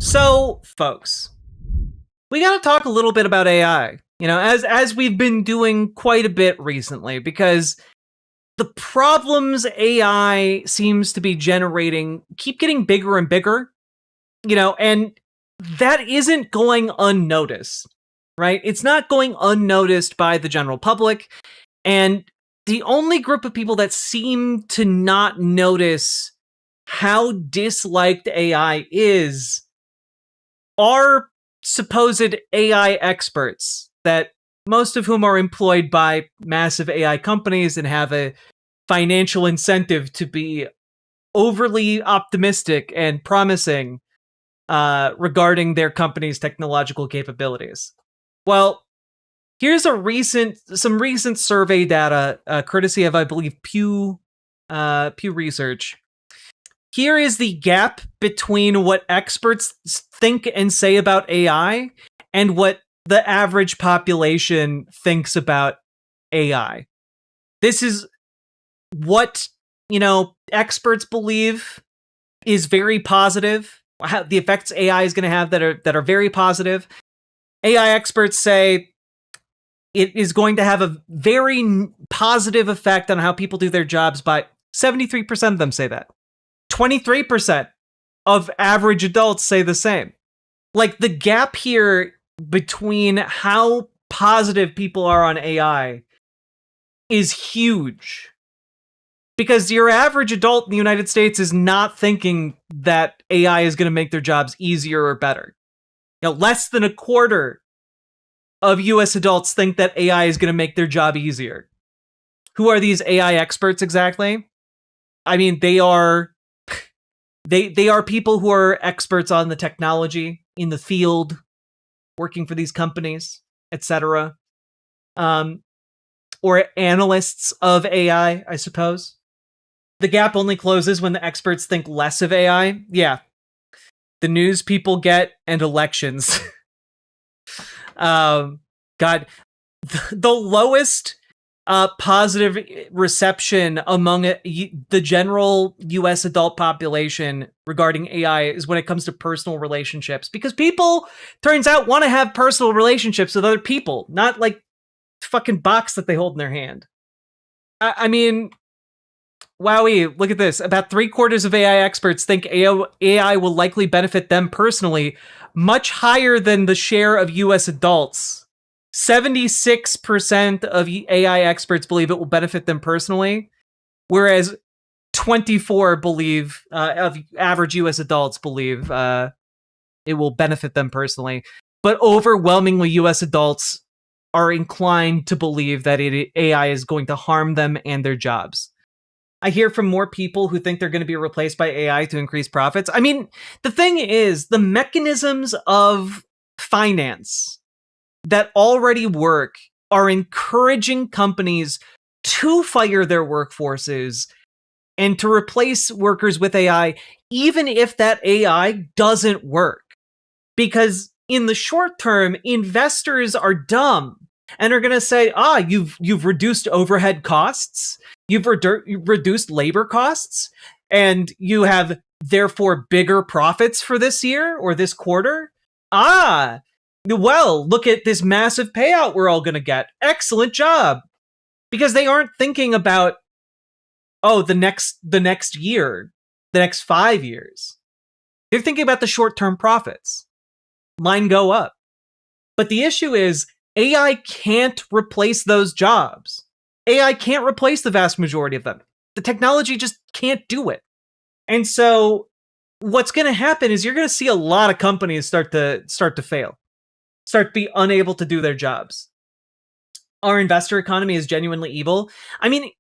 So, folks, we got to talk a little bit about AI. As we've been doing quite a bit recently, because the problems AI seems to be generating keep getting bigger and bigger. And that isn't going unnoticed, right? It's not going unnoticed by the general public, and the only group of people that seem to not notice how disliked AI is are supposed AI experts, that most of whom are employed by massive AI companies and have a financial incentive to be overly optimistic and promising regarding their company's technological capabilities. Well, here's some recent survey data, courtesy of, I believe, Pew Research. Here is the gap between what experts think and say about AI and what the average population thinks about AI. This is what, experts believe is very positive, the effects AI is going to have that are very positive. AI experts say it is going to have a very positive effect on how people do their jobs, by 73% of them say that. 23% of average adults say the same. Like, the gap here between how positive people are on AI is huge. Because your average adult in the United States is not thinking that AI is going to make their jobs easier or better. Less than a quarter of US adults think that AI is going to make their job easier. Who are these AI experts exactly? I mean, they are people who are experts on the technology in the field, working for these companies, etc. Or analysts of AI, I suppose. The gap only closes when the experts think less of AI. Yeah. The news people get and elections. God, the lowest positive reception among the general US adult population regarding AI is when it comes to personal relationships, because people, turns out, want to have personal relationships with other people, not like fucking box that they hold in their hand. I mean, wowie, look at this. About 3/4 of AI experts think AI will likely benefit them personally, much higher than the share of US adults. 76% of AI experts believe it will benefit them personally, whereas 24 believe of average US adults believe it will benefit them personally. But overwhelmingly, US adults are inclined to believe that AI is going to harm them and their jobs. I hear from more people who think they're going to be replaced by AI to increase profits. I mean, the thing is, the mechanisms of finance that already work are encouraging companies to fire their workforces and to replace workers with AI, even if that AI doesn't work. Because in the short term, investors are dumb and are going to say, you've reduced overhead costs, you've reduced labor costs, and you have therefore bigger profits for this year or this quarter. Well, look at this massive payout we're all going to get. Excellent job. Because they aren't thinking about, the next year, the next 5 years. They're thinking about the short-term profits. Line go up. But the issue is, AI can't replace those jobs. AI can't replace the vast majority of them. The technology just can't do it. And so what's going to happen is you're going to see a lot of companies start to fail, start to be unable to do their jobs. Our investor economy is genuinely evil. I mean,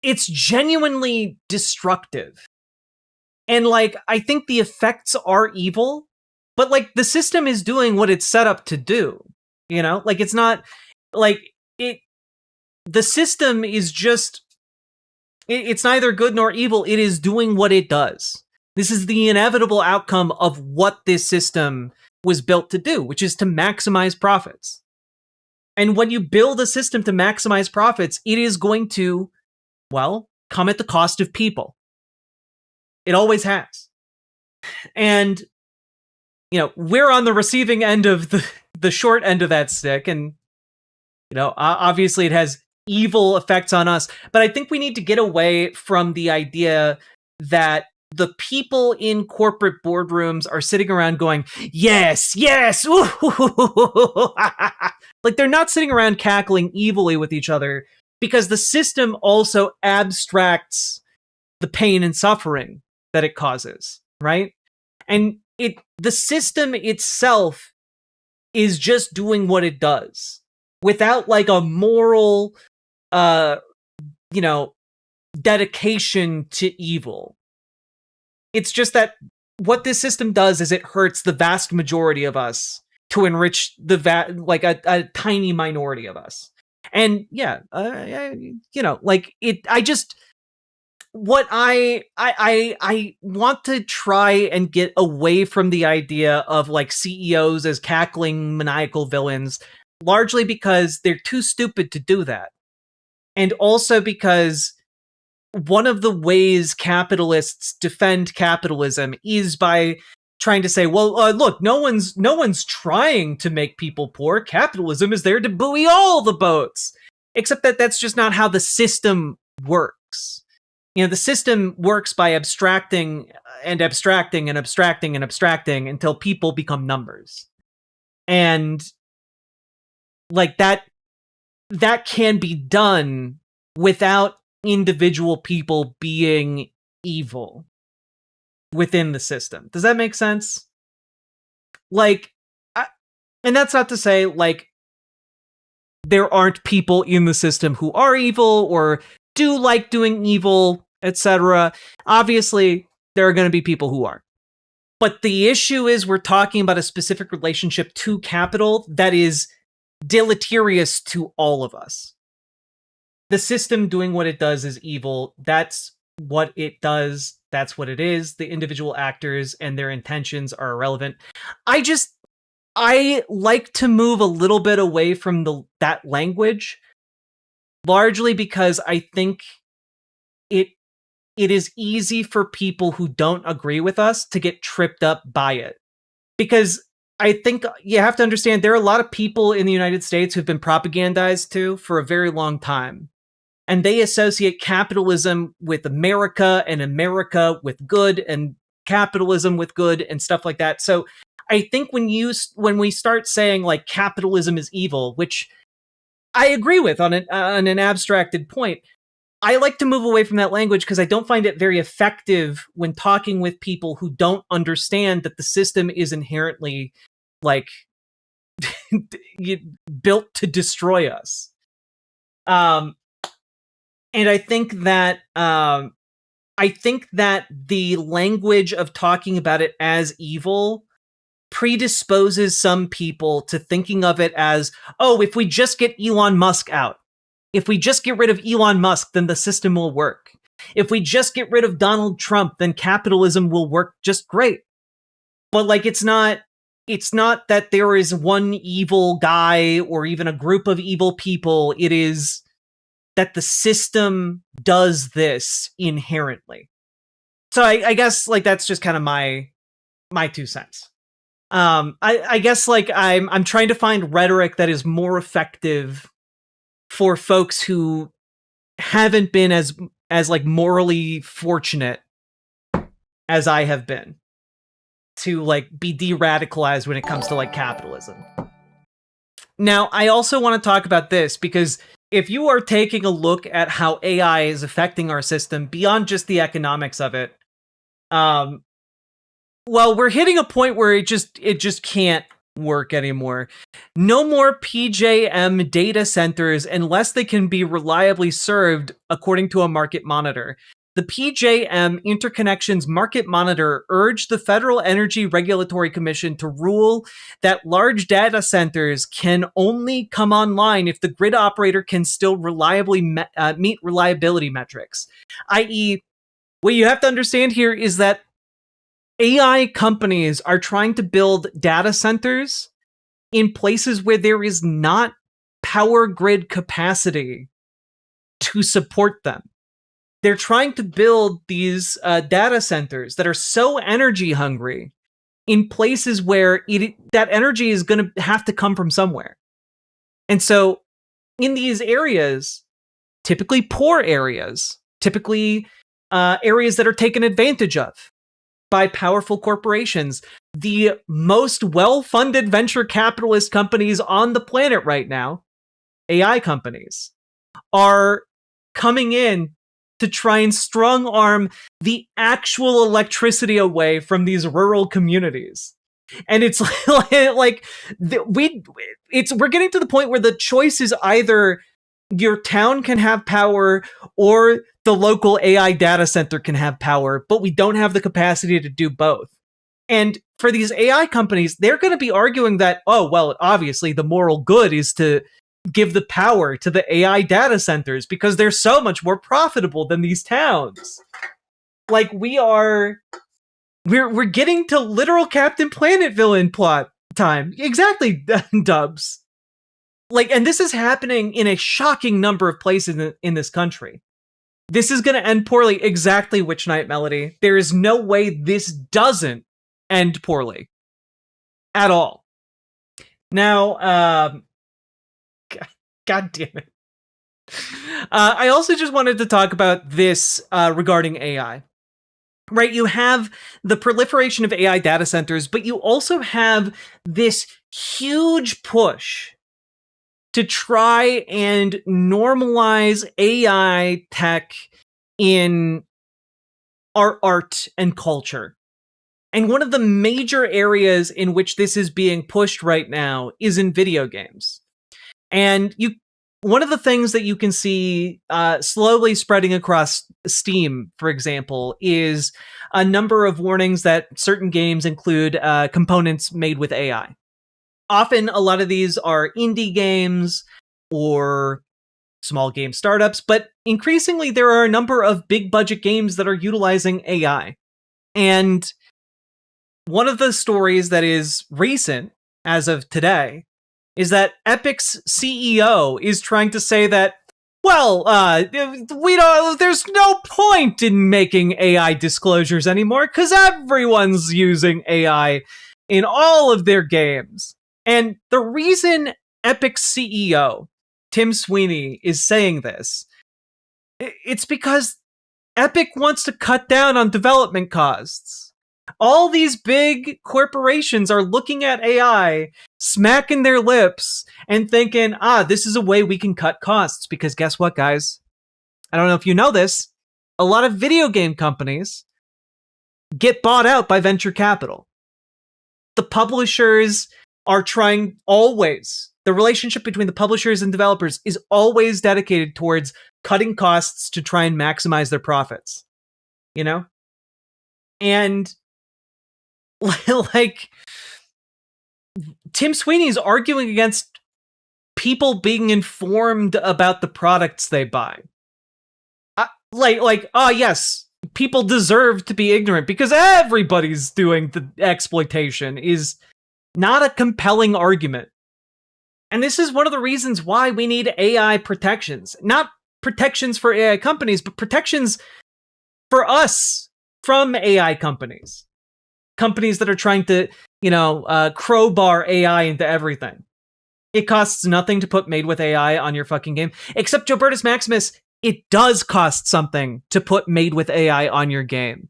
it's genuinely destructive. And I think the effects are evil, but the system is doing what it's set up to do. It's not the system is just, it's neither good nor evil. It is doing what it does. This is the inevitable outcome of what this system was built to do, which is to maximize profits. And when you build a system to maximize profits, it is going to, come at the cost of people. It always has. And we're on the receiving end of the short end of that stick, and obviously it has evil effects on us. But I think we need to get away from the idea that the people in corporate boardrooms are sitting around going, yes, yes, like they're not sitting around cackling evilly with each other, because the system also abstracts the pain and suffering that it causes, right? And the system itself is just doing what it does without like a moral dedication to evil. It's just that what this system does is it hurts the vast majority of us to enrich a tiny minority of us. And yeah, what I want to try and get away from the idea of like CEOs as cackling maniacal villains, largely because they're too stupid to do that. And also because one of the ways capitalists defend capitalism is by trying to say, well, look, no one's trying to make people poor. Capitalism is there to buoy all the boats. Except that that's just not how the system works. The system works by abstracting and abstracting and abstracting and abstracting until people become numbers. And like that can be done without individual people being evil within the system. Does that make sense? Like, and that's not to say like there aren't people in the system who are evil or do like doing evil, etc. Obviously, there are going to be people who are. But the issue is we're talking about a specific relationship to capital that is deleterious to all of us. The system doing what it does is evil. That's what it does. That's what it is. The individual actors and their intentions are irrelevant. I like to move a little bit away from that language, largely because I think it is easy for people who don't agree with us to get tripped up by it. Because I think you have to understand there are a lot of people in the United States who've been propagandized to for a very long time. And they associate capitalism with America and America with good and capitalism with good and stuff like that. So I think when we start saying like capitalism is evil, which I agree with on an abstracted point, I like to move away from that language because I don't find it very effective when talking with people who don't understand that the system is inherently like built to destroy us. And I think that the language of talking about it as evil predisposes some people to thinking of it as, oh, if we just get Elon Musk out, if we just get rid of Elon Musk, then the system will work. If we just get rid of Donald Trump, then capitalism will work just great. But like, it's not that there is one evil guy or even a group of evil people. It is that the system does this inherently. So I guess like that's just kind of my 2 cents. I guess like I'm trying to find rhetoric that is more effective for folks who haven't been as like morally fortunate as I have been to like be de-radicalized when it comes to like capitalism. Now, I also want to talk about this because if you are taking a look at how AI is affecting our system beyond just the economics of it, well, we're hitting a point where it just can't work anymore. No more PJM data centers unless they can be reliably served according to a market monitor. The PJM Interconnections Market Monitor urged the Federal Energy Regulatory Commission to rule that large data centers can only come online if the grid operator can still reliably meet reliability metrics. I.e., what you have to understand here is that AI companies are trying to build data centers in places where there is not power grid capacity to support them. They're trying to build these data centers that are so energy hungry in places where that energy is going to have to come from somewhere. And so in these areas, typically poor areas, typically areas that are taken advantage of by powerful corporations, the most well-funded venture capitalist companies on the planet right now, AI companies, are coming in to try and strong arm the actual electricity away from these rural communities. And it's like we're getting to the point where the choice is either your town can have power or the local AI data center can have power, but we don't have the capacity to do both. And for these AI companies, they're going to be arguing that, oh, well, obviously the moral good is to give the power to the AI data centers because they're so much more profitable than these towns. Like we're getting to literal Captain Planet villain plot time. Exactly, Dubs. Like, and this is happening in a shocking number of places in this country. This is going to end poorly. Exactly, Witch Night Melody. There is no way this doesn't end poorly. At all. Now, God damn it. I also just wanted to talk about this regarding AI. Right, you have the proliferation of AI data centers, but you also have this huge push to try and normalize AI tech in our art and culture. And one of the major areas in which this is being pushed right now is in video games. And one of the things that you can see slowly spreading across Steam, for example, is a number of warnings that certain games include components made with AI. Often, a lot of these are indie games or small game startups, but increasingly there are a number of big budget games that are utilizing AI. And one of the stories that is recent, as of today, is that Epic's CEO is trying to say that, well, there's no point in making AI disclosures anymore because everyone's using AI in all of their games. And the reason Epic's CEO, Tim Sweeney, is saying this, it's because Epic wants to cut down on development costs. All these big corporations are looking at AI, smacking their lips, and thinking, this is a way we can cut costs. Because guess what, guys? I don't know if you know this. A lot of video game companies get bought out by venture capital. The publishers are trying always. The relationship between the publishers and developers is always dedicated towards cutting costs to try and maximize their profits. You know? And like Tim Sweeney's arguing against people being informed about the products they buy. Yes, people deserve to be ignorant because everybody's doing the exploitation is not a compelling argument. And this is one of the reasons why we need AI protections. Not protections for AI companies, but protections for us from AI companies. Companies that are trying to, crowbar AI into everything. It costs nothing to put Made with AI on your fucking game. Except Jobertus Maximus, it does cost something to put Made with AI on your game.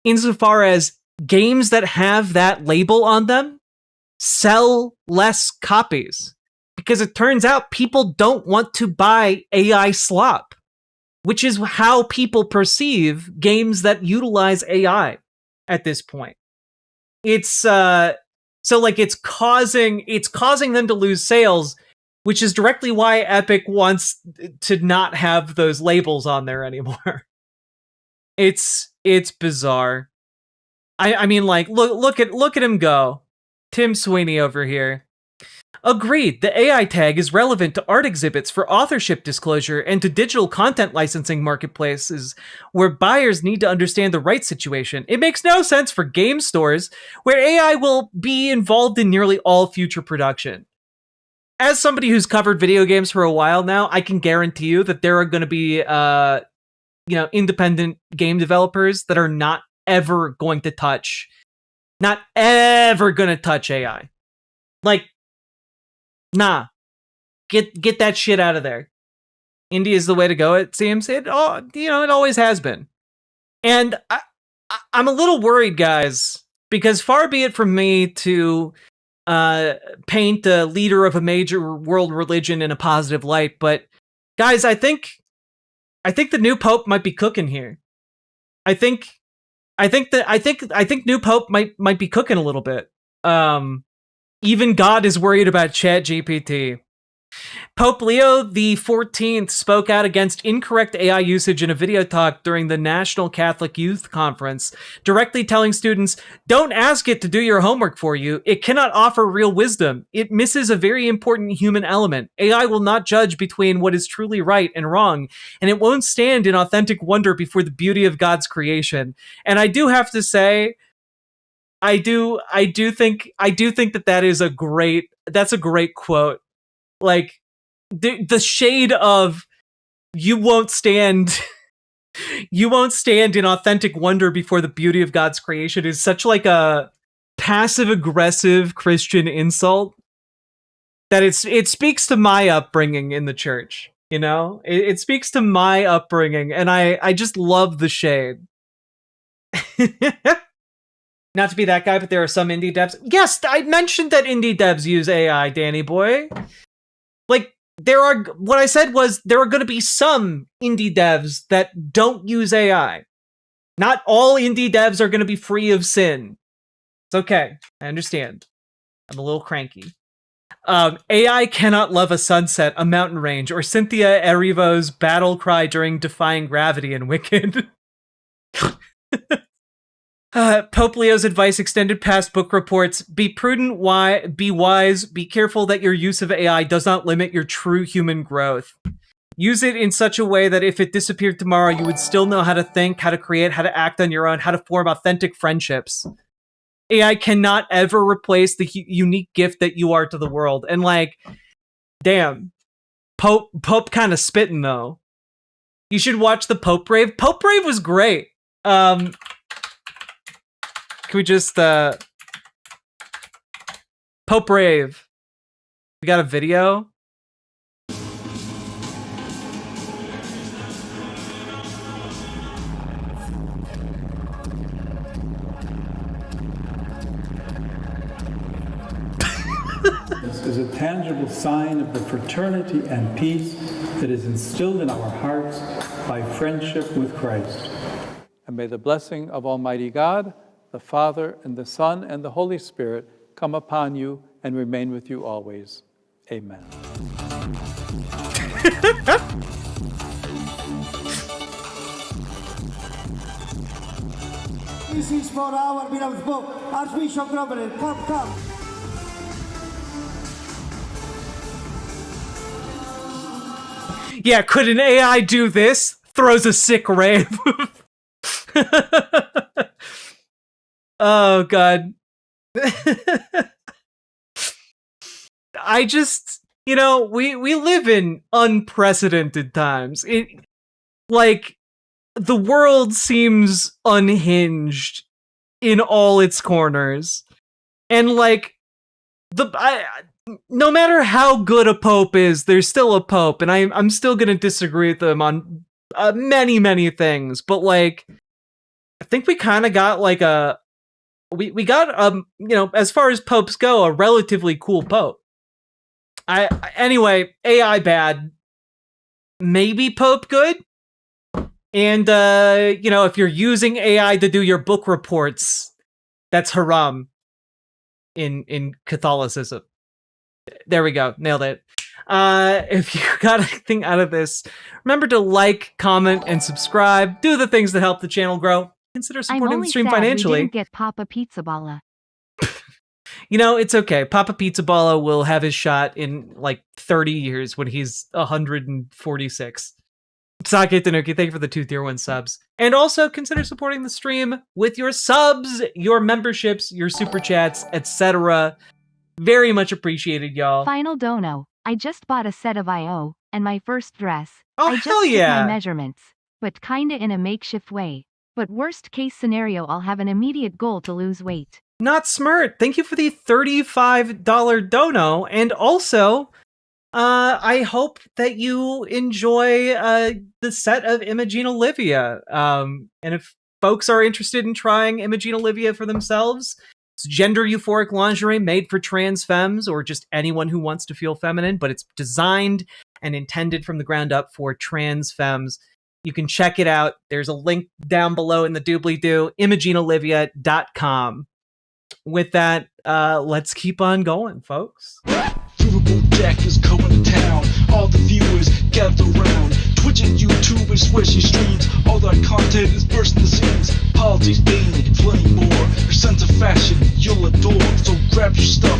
Insofar as games that have that label on them sell less copies. Because it turns out people don't want to buy AI slop. Which is how people perceive games that utilize AI at this point. It's it's causing them to lose sales, which is directly why Epic wants to not have those labels on there anymore. It's bizarre. I mean, like, look at him go. Tim Sweeney over here. Agreed, the AI tag is relevant to art exhibits for authorship disclosure and to digital content licensing marketplaces where buyers need to understand the rights situation. It makes no sense for game stores where AI will be involved in nearly all future production. As somebody who's covered video games for a while now, I can guarantee you that there are going to be independent game developers that are not ever going to touch Not ever gonna touch AI. Like, nah. Get that shit out of there. India is the way to go, it seems. It always has been. And I'm a little worried, guys, because far be it from me to paint a leader of a major world religion in a positive light, but guys, I think the new pope might be cooking here. I think new pope might be cooking a little bit. Even God is worried about ChatGPT. Pope Leo XIV spoke out against incorrect AI usage in a video talk during the National Catholic Youth Conference, directly telling students, "Don't ask it to do your homework for you. It cannot offer real wisdom. It misses a very important human element. AI will not judge between what is truly right and wrong, and it won't stand in authentic wonder before the beauty of God's creation." And I do have to say, I do think that is a great quote. Like, the shade of you won't stand in authentic wonder before the beauty of God's creation is such like a passive aggressive Christian insult that it speaks to my upbringing in the church. It speaks to my upbringing, and I just love the shade. Not to be that guy, but there are some indie devs. Yes, I mentioned that indie devs use AI, Danny boy. Like, what I said was there are going to be some indie devs that don't use AI. Not all indie devs are going to be free of sin. It's okay. I understand. I'm a little cranky. AI cannot love a sunset, a mountain range, or Cynthia Erivo's battle cry during Defying Gravity in Wicked. Pope Leo's advice extended past book reports. Be prudent, be wise, be careful that your use of AI does not limit your true human growth. Use it in such a way that if it disappeared tomorrow, you would still know how to think, how to create, how to act on your own, how to form authentic friendships. AI cannot ever replace the unique gift that you are to the world. And like, damn, Pope kind of spitting though. You should watch the Pope Brave. Pope Brave was great. Can we just Pope Brave? We got a video. This is a tangible sign of the fraternity and peace that is instilled in our hearts by friendship with Christ. And may the blessing of Almighty God, the Father, and the Son, and the Holy Spirit come upon you and remain with you always. Amen. This is for our beloved Pope, Archbishop Robert. Come. Yeah, could an AI do this? Throws a sick rave. Oh, God. I just, we live in unprecedented times. The world seems unhinged in all its corners. And, no matter how good a pope is, there's still a pope, and I'm still gonna disagree with them on many, many things. But, I think we kind of got, we got as far as popes go, a relatively cool pope. Anyway, AI bad, maybe pope good, and if you're using AI to do your book reports, that's haram in Catholicism. There we go, nailed it. If you got anything out of this, remember to like, comment, and subscribe. Do the things that help the channel grow. Consider supporting the stream financially. We didn't get Papa Pizza Balla. It's okay. Papa Pizza Balla will have his shot in 30 years when he's 146. Sake Tanuki, thank you for the 2 tier 1 subs. And also consider supporting the stream with your subs, your memberships, your super chats, etc. Very much appreciated, y'all. Final dono. I just bought a set of IO and my first dress. Oh, I just hell yeah. took my measurements, but kinda in a makeshift way. But worst case scenario, I'll have an immediate goal to lose weight. Not smart. Thank you for the $35 dono. And also, I hope that you enjoy the set of Imogene Olivia. And if folks are interested in trying Imogene Olivia for themselves, it's gender euphoric lingerie made for trans femmes or just anyone who wants to feel feminine, but it's designed and intended from the ground up for trans femmes. You can check it out. There's a link down below in the doobly-doo, ImogeneOlivia.com. With that, let's keep on going, folks. Riverboat Jack is going to town. All the viewers gather round. Twitch and YouTube is where she streams. All that content is bursting the seams. Politics, dating, plenty more. Her sense of fashion you'll adore. So grab your stuff